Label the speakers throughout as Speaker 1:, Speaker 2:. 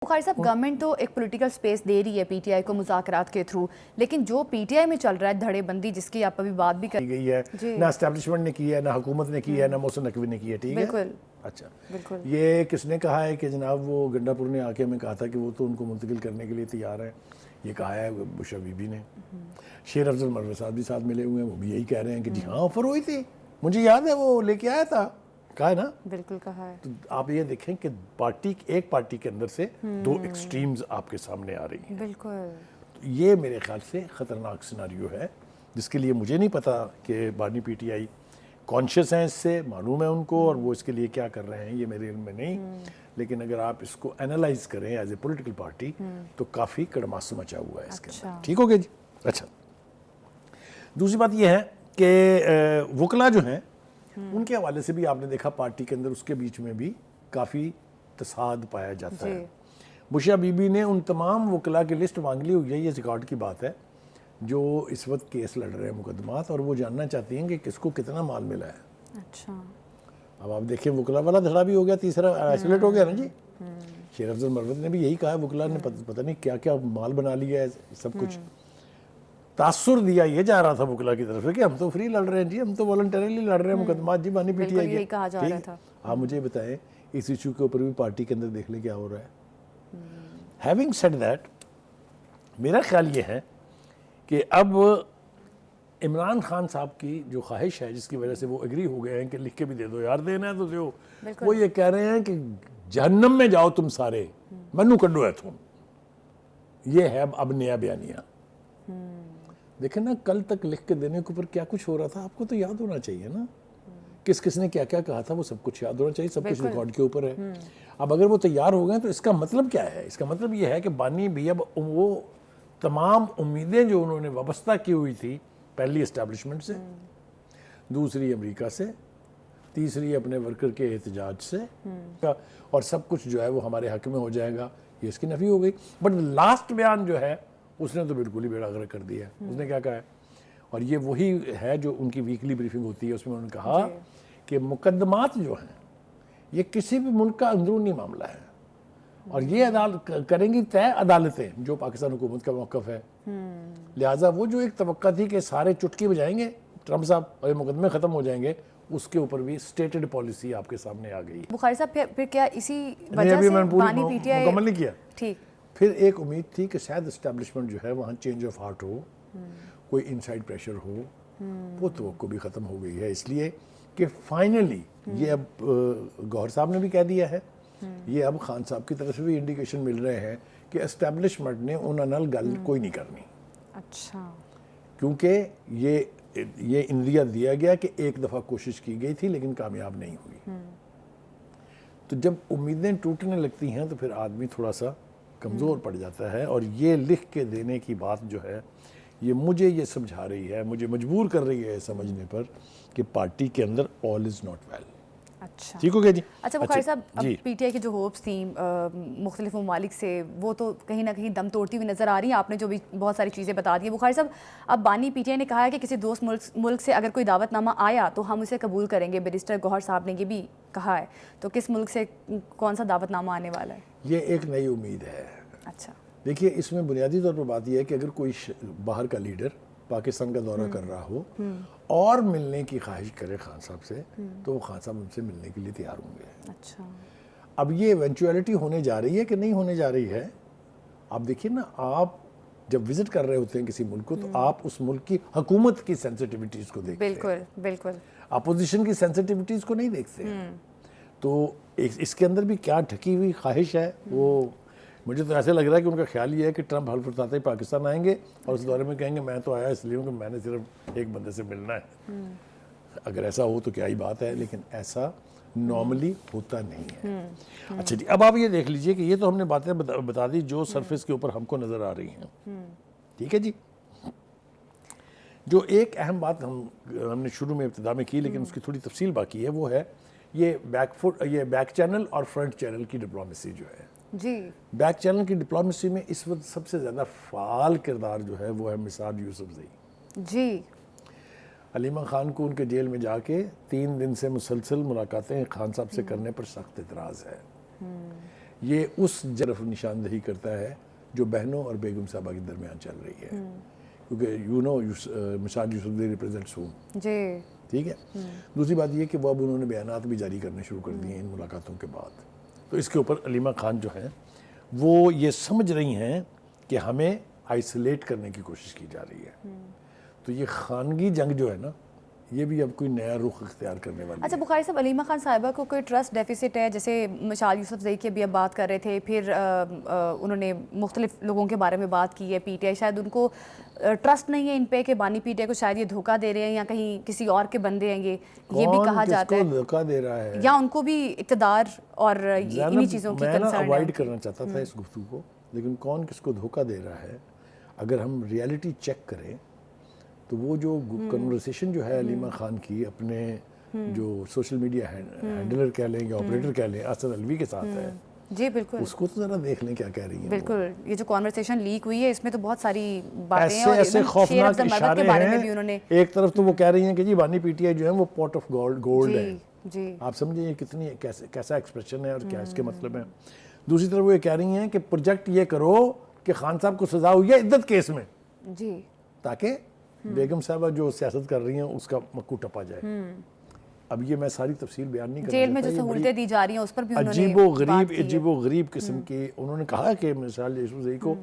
Speaker 1: बुखारी साहब, गवर्नमेंट तो एक पॉलिटिकल स्पेस दे रही है पीटीआई को मुज़ाकरात के थ्रू, लेकिन जो पीटीआई में चल रहा है धड़ेबंदी, जिसकी आप अभी बात भी कर
Speaker 2: गई है, ना एस्टेब्लिशमेंट ने की है, ना हुकूमत ने की है, ना मोहसिन नकवी ने की है। ठीक है,
Speaker 1: बिल्कुल।
Speaker 2: अच्छा,
Speaker 1: बिल्कुल।
Speaker 2: ये किसने कहा है कि जनाब वो गंडापुर ने आके हमें कहा था कि वो तो उनको मुंतकिल करने के लिए तैयार है? ये कहा है बुशरा बीबी ने। शेर अफजल मरवे साहब भी साथ मिले हुए हैं, वो भी यही कह रहे हैं कि जी हाँ ऑफर हुई थी, मुझे याद है वो लेके आया था, कहा है ना।
Speaker 1: बिल्कुल कहा है।
Speaker 2: तो आप ये देखें कि एक पार्टी के अंदर से दो एक्सट्रीम्स आपके सामने आ रही हैं।
Speaker 1: बिल्कुल।
Speaker 2: तो ये मेरे ख्याल से ख़तरनाक सिनारियो है, जिसके लिए मुझे नहीं पता कि बानी पीटीआई कॉन्शियस हैं इससे, मालूम है उनको, और वो इसके लिए क्या कर रहे हैं ये मेरे इल्म में नहीं। लेकिन अगर आप इसको एनालाइज करें एज ए पॉलिटिकल पार्टी तो काफ़ी कड़मासू मचा हुआ है इसके अंदर। ठीक हो गया जी। अच्छा, दूसरी बात ये है कि वकला जो हैं उनके हवाले से भी आपने देखा पार्टी के अंदर उसके बीच में भी काफ़ी तसाद पाया जाता है। बुशरा बीबी ने उन तमाम वकला की लिस्ट मांग ली हुई है, ये रिकॉर्ड की बात है, जो इस वक्त केस लड़ रहे हैं मुकदमात, और वो जानना चाहती हैं कि किसको कितना माल मिला है।
Speaker 1: अच्छा,
Speaker 2: अब आप देखें वकला वाला धड़ा भी हो गया, तीसरा आइसोलेट हो गया ना जी। शेर अफजल मरवत ने भी यही कहा, वकला ने पता नहीं क्या क्या माल बना लिया है, सब कुछ तासुर दिया ये जा रहा था वकला की तरफ से कि हम तो फ्री लड़ रहे हैं जी, हम तो वॉलंटरीली लड़ रहे हैं मुकदमात जी बानी पीटीआई के।
Speaker 1: कहा जा रहा था।
Speaker 2: आप मुझे बताएं इस इशू के ऊपर भी पार्टी के अंदर देख ले क्या हो रहा है। हैविंग सेड दैट, मेरा ख्याल ये है कि अब इमरान खान साहब की जो ख्वाहिश है, जिसकी वजह से वो एग्री हो गए हैं कि लिख के भी दे दो यार, देना है तो दो, वो ये कह रहे हैं कि जहन्नम में जाओ तुम सारे, मनु कड्डो है तुम। ये है अब नया बयानिया। देखें ना, कल तक लिख के देने के ऊपर क्या कुछ हो रहा था आपको तो याद होना चाहिए ना, किस किसने क्या क्या कहा था, वो सब कुछ याद होना चाहिए, सब कुछ रिकॉर्ड के ऊपर है। अब अगर वो तैयार हो गए तो इसका मतलब क्या है? इसका मतलब ये है कि बानी भी अब वो तमाम उम्मीदें जो उन्होंने वाबस्ता की हुई थी, पहली इस्टेब्लिशमेंट से, दूसरी अमेरिका से, तीसरी अपने वर्कर के एहतजाज से, और सब कुछ जो है वो हमारे हक में हो जाएगा, ये इसकी नफी हो गई। बट लास्ट बयान जो है उसने तो बिल्कुल ही बेड़ा गर्क कर दिया है। उसने क्या कहा है, और ये वही है जो उन्की वीकली ब्रीफिंग होती है, उसमें उन्होंने कहा कि मुकदमात जो हैं ये किसी भी मुल्क का अंदरूनी मामला है, और ये अदालत करेंगी तय अदालतें जो पाकिस्तान हुकूमत का मौक़िफ़ है। लिहाजा वो जो एक तवक्का थी कि सारे चुटकी बजाएंगे ट्रम्प साहब और ये मुकदमे ख़त्म हो जाएंगे, उसके ऊपर भी स्टेटेड पॉलिसी आपके सामने आ गई।
Speaker 1: बुखारी साहब, फिर क्या इसी वजह से बानी पीटीआई
Speaker 2: मुकम्मल नहीं किया?
Speaker 1: ठीक,
Speaker 2: फिर एक उम्मीद थी कि शायद इस्टेब्लिशमेंट जो है वहाँ चेंज ऑफ हार्ट हो, कोई इनसाइड प्रेशर हो, वो तो भी ख़त्म हो गई है। इसलिए कि फाइनली ये अब गौहर साहब ने भी कह दिया है, ये अब खान साहब की तरफ से भी इंडिकेशन मिल रहे हैं कि एस्टेब्लिशमेंट ने उन्होंने नाल गल कोई नहीं करनी।
Speaker 1: अच्छा,
Speaker 2: क्योंकि ये इंदिया दिया गया कि एक दफ़ा कोशिश की गई थी लेकिन कामयाब नहीं हुई। तो जब उम्मीदें टूटने लगती हैं तो फिर आदमी थोड़ा सा कमज़ोर पड़ जाता है, और ये लिख के देने की बात जो है ये मुझे ये समझा रही है, मुझे मजबूर कर रही है समझने पर कि पार्टी के अंदर ऑल इज़ नॉट वेल।
Speaker 1: अच्छा,
Speaker 2: ठीक हो गया जी।
Speaker 1: अच्छा बुखारी साहब, अब पीटीआई की जो होप्स थी मुख्तलिफ ममालिक से, वो तो कहीं ना कहीं दम तोड़ती हुई नज़र आ रही हैं। आपने जो भी बहुत सारी चीज़ें बता दी है बुखारी साहब, अब बानी पीटीआई ने कहा है कि किसी दोस्त मुल्क से अगर कोई दावतनामा आया तो हम उसे कबूल करेंगे। बैरिस्टर गौहर साहब ने ये भी कहा है, तो किस मुल्क से कौन सा दावतनामा आने वाला है?
Speaker 2: ये एक नई उम्मीद है।
Speaker 1: अच्छा,
Speaker 2: देखिए, इसमें बुनियादी तौर पर बात यह है कि अगर कोई बाहर का लीडर पाकिस्तान का दौरा कर रहा हो और मिलने की ख्वाहिश करे खान साहब से, तो वो खान साहब उनसे मिलने के लिए तैयार होंगे।
Speaker 1: अच्छा,
Speaker 2: अब ये इवेंचुअलिटी होने जा रही है कि नहीं होने जा रही है, आप देखिए ना, आप जब विजिट कर रहे होते हैं किसी मुल्क को तो आप उस मुल्क की हुकूमत की सेंसिटिविटीज़ को देखते हैं।
Speaker 1: बिल्कुल बिल्कुल,
Speaker 2: अपोजिशन की सेंसिटिविटीज़ को नहीं देखते हैं। तो इसके अंदर भी क्या ढकी हुई ख्वाहिश है, वो मुझे तो ऐसे लग रहा है कि उनका ख्याल ये है कि ट्रम्प हल्फ उठाते ही पाकिस्तान आएंगे और उस दौरे में कहेंगे मैं तो आया इसलिए हूँ कि मैंने सिर्फ एक बंदे से मिलना है। अगर ऐसा हो तो क्या ही बात है, लेकिन ऐसा नॉर्मली होता नहीं है। अच्छा जी, अब आप ये देख लीजिए कि ये तो हमने बातें बता दी जो सरफेस के ऊपर हमको नज़र आ रही हैं। ठीक है जी। जो एक अहम बात हमने शुरू में इब्तिदा में की लेकिन उसकी थोड़ी तफसील बाकी है, वो है ये बैक चैनल और फ्रंट चैनल की डिप्लोमेसी जो है
Speaker 1: जी।
Speaker 2: बैक चैनल की डिप्लोमेसी में इस वक्त सबसे ज़्यादा फ़ाल किरदार जो है वो है मिसाद यूसुफजई
Speaker 1: जी।
Speaker 2: हलीमा खान को उनके जेल में जाके 3 दिन से मुसलसल मुलाकातें खान साहब से करने पर सख्त इतराज़ है یہ اس طرف نشاندہی کرتا ہے جو بہنوں اور بیگم صاحبہ کے درمیان چل رہی ہے، کیونکہ مشال یوسفزئی ریپرزینٹس ہوں
Speaker 1: جی
Speaker 2: ٹھیک ہے۔ دوسری بات یہ کہ وہ اب انہوں نے بیانات بھی جاری کرنے شروع کر دیے ان ملاقاتوں کے بعد، تو اس کے اوپر علیمہ خان جو ہیں وہ یہ سمجھ رہی ہیں کہ ہمیں آئسولیٹ کرنے کی کوشش کی جا رہی ہے، تو یہ خانگی جنگ جو ہے نا یہ بھی اب کوئی نیا رخ اختیار کرنے والی ہے۔
Speaker 1: اچھا بخاری صاحب، علیمہ خان صاحبہ کو کوئی ٹرسٹ ڈیفیسٹ ہے؟ جیسے مشال یوسفزئی کی ابھی اب بات کر رہے تھے، پھر انہوں نے مختلف لوگوں کے بارے میں بات کی ہے، پی ٹی آئی شاید ان کو ٹرسٹ نہیں ہے ان پہ کہ بانی پی ٹی آئی کو شاید یہ دھوکہ دے رہے ہیں یا کہیں کسی اور کے بندے ہیں، یہ بھی کہا جاتا ہے،
Speaker 2: کون کس کو دھوکہ دے رہا ہے
Speaker 1: یا ان کو بھی اقتدار اور انہی چیزوں کی
Speaker 2: میں نا
Speaker 1: کنسرن
Speaker 2: اوائڈ
Speaker 1: ہے؟
Speaker 2: کرنا چاہتا تھا اس گفتگو کو، لیکن کون کس کو دھوکہ دے رہا ہے اگر ہم ریالٹی چیک کریں تو وہ جو کنورسیشن جو ہے علیمہ خان کی اپنے جو سوشل میڈیا ہینڈلر کہہ لیں یا آپریٹر کہہ لیں اسد الوی کے ساتھ ہے،
Speaker 1: جی بالکل
Speaker 2: اس کو تو ذرا دیکھ لیں کیا کہہ رہی ہیں۔
Speaker 1: بالکل، یہ جو کانورسیشن لیک ہوئی ہے اس میں تو بہت ساری باتیں ہیں، اور
Speaker 2: ایسے
Speaker 1: ایون شیر
Speaker 2: خوفناک
Speaker 1: افضل مرود کے
Speaker 2: اشارے
Speaker 1: بارے میں بھی انہوں
Speaker 2: ہیں،
Speaker 1: نے،
Speaker 2: ایک طرف تو وہ کہہ رہی ہیں کہ جی بانی پی ٹی آئی جو ہے وہ پاٹ آف گولڈ ہے،
Speaker 1: جی
Speaker 2: آپ سمجھیں یہ کتنی کیسا ایکسپریشن ہے اور کیا اس کے مطلب ہے۔ دوسری طرف وہ یہ کہہ رہی ہیں کہ پروجیکٹ یہ کرو کہ خان صاحب کو سزا ہوئی ہے عدت کیس میں،
Speaker 1: جی
Speaker 2: تاکہ بیگم صاحبہ جو سیاست کر رہی ہیں اس کا مکو ٹپا جائے۔ اب یہ میں ساری تفصیل بیان نہیں کرنا
Speaker 1: جیل میں جو
Speaker 2: چاہتا، یہ
Speaker 1: سہولتیں دی جا رہی ہیں اس پر بھی انہوں نے
Speaker 2: عجیب و غریب قسم کی انہوں نے کہا کہ مشال یوسفزئی کو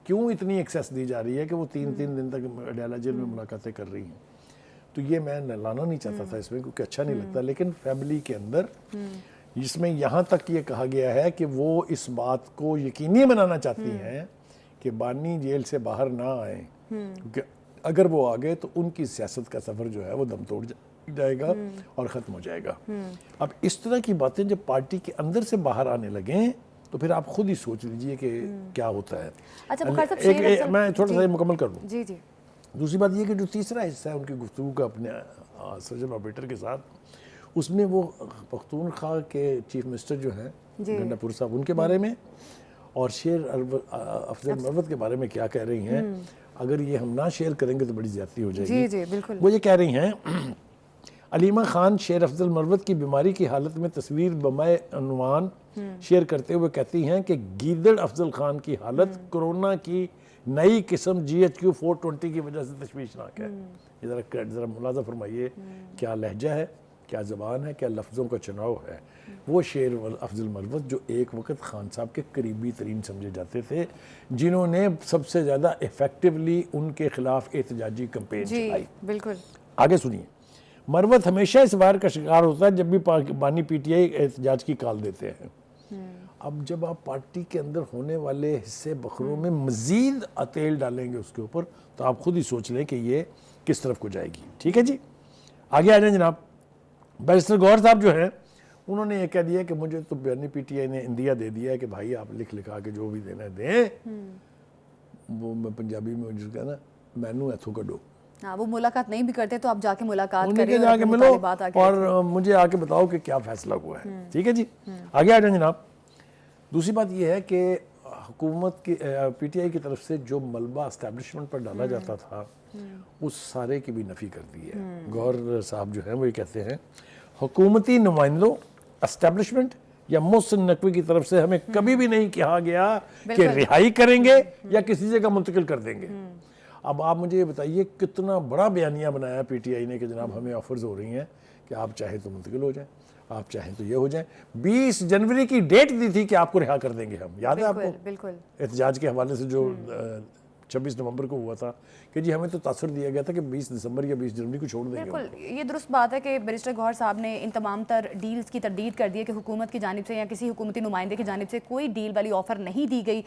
Speaker 2: کیوں اتنی ایکسیس دی جا رہی ہے کہ وہ تین دن تک اڈیالہ جیل میں ملاقاتیں کر رہی ہیں، تو یہ میں لانا نہیں چاہتا تھا اس میں کیونکہ اچھا نہیں لگتا، لیکن فیملی کے اندر جس میں یہاں تک یہ کہا گیا ہے کہ وہ اس بات کو یقینی بنانا چاہتی ہیں کہ بانی جیل سے باہر نہ آئیں، کیونکہ اگر وہ آ گئے تو ان کی سیاست کا سفر جو ہے وہ دم توڑ جائے گا اور ختم ہو جائے گا۔ اب اس طرح کی باتیں جب پارٹی کے اندر سے باہر آنے لگیں تو پھر آپ خود ہی سوچ لیجئے کہ کیا ہوتا ہے۔
Speaker 1: اچھا بخاری صاحب، شیر افضل،
Speaker 2: میں تھوڑا سا مکمل کر لوں۔
Speaker 1: جی جی
Speaker 2: دوسری بات یہ کہ جو تیسرا حصہ ہے ان کی گفتگو کا اپنے سرجن آپریٹر کے ساتھ، اس میں وہ پختونخوا کے چیف منسٹر جو ہیں گنڈا پور صاحب ان کے بارے میں اور شیر افضل مروت کے بارے میں کیا کہہ رہی ہیں، اگر یہ ہم نہ شیئر کریں گے تو بڑی زیادتی ہو جائے گی۔
Speaker 1: جی جی بالکل،
Speaker 2: وہ یہ کہہ رہی ہیں علیمہ خان شیر افضل مروت کی بیماری کی حالت میں تصویر بمائے عنوان شیئر کرتے ہوئے کہتی ہیں کہ گیدڑ افضل خان کی حالت کورونا کی نئی قسم GHQ 420 کی وجہ سے تشویشناک ہے۔ یہ ذرا ملاحظہ فرمائیے کیا لہجہ ہے، کیا زبان ہے، کیا لفظوں کا چناؤ ہے۔ وہ شیر افضل مروت جو ایک وقت خان صاحب کے قریبی ترین سمجھے جاتے تھے، جنہوں نے سب سے زیادہ ایفیکٹولی ان کے خلاف احتجاجی کمپین چلائی۔
Speaker 1: بالکل
Speaker 2: آگے سنیے، مروت ہمیشہ اس وائر کا شکار ہوتا ہے جب بھی بانی پی ٹی آئی احتجاج کی کال دیتے ہیں۔ اب جب آپ پارٹی کے اندر ہونے والے حصے بخروں میں مزید تیل ڈالیں گے اس کے اوپر تو آپ خود ہی سوچ لیں کہ یہ کس طرف کو جائے گی۔ ٹھیک ہے جی، آگے آ جائیں جناب۔ بیرسٹر گوہر صاحب جو ہیں انہوں نے یہ کہہ دیا کہ مجھے تو بانی پی ٹی آئی نے اندیا دے دیا ہے کہ بھائی آپ لکھا کے جو بھی دینا ہے دیں، وہ میں پنجابی میں جس کا نا مینو ایتھوں کڈو،
Speaker 1: ہاں وہ ملاقات نہیں بھی کرتے تو آپ جا کے ملاقات
Speaker 2: انہیں
Speaker 1: کریں
Speaker 2: کے
Speaker 1: اور
Speaker 2: جا کے
Speaker 1: اپنے
Speaker 2: ملو
Speaker 1: مطالبات آگے
Speaker 2: اور مجھے آ کے بتاؤ کہ کیا فیصلہ ہوا ہے۔ ٹھیک ہے جی، آگے آ جائیں جناب۔ دوسری بات یہ ہے کہ حکومت کی پی ٹی آئی کی طرف سے جو ملبہ اسٹیبلشمنٹ پر ڈالا جاتا تھا اس سارے کی بھی نفی کر دی ہے۔ گوہر صاحب جو ہیں وہ یہ کہتے ہیں حکومتی نمائندوں، اسٹیبلشمنٹ یا محسن نقوی کی طرف سے ہمیں کبھی بھی نہیں کہا گیا کہ رہائی کریں گے یا کسی جگہ منتقل کر دیں گے۔ اب آپ مجھے یہ بتائیے کتنا بڑا بیانیہ بنایا پی ٹی آئی نے کہ جناب ہمیں آفرز ہو رہی ہیں کہ آپ چاہیں تو منتقل ہو جائیں، آپ چاہیں تو یہ ہو جائیں۔ 20 جنوری کی ڈیٹ دی تھی کہ آپ کو رہا کر دیں گے ہم، یاد ہے آپ کو
Speaker 1: بالکل
Speaker 2: احتجاج کے حوالے سے جو 26 نومبر کو ہوا تھا کہ جی ہمیں تو تاثر دیا گیا تھا کہ 20 دسمبر یا 20 جنوری کو چھوڑ دیں گے۔
Speaker 1: بالکل، یہ درست بات ہے کہ بیرسٹر گوہر صاحب نے ان تمام تر ڈیلز کی تردید کر دی ہے کہ حکومت کی جانب سے یا کسی حکومتی نمائندے کی جانب سے کوئی ڈیل والی آفر نہیں دی گئی۔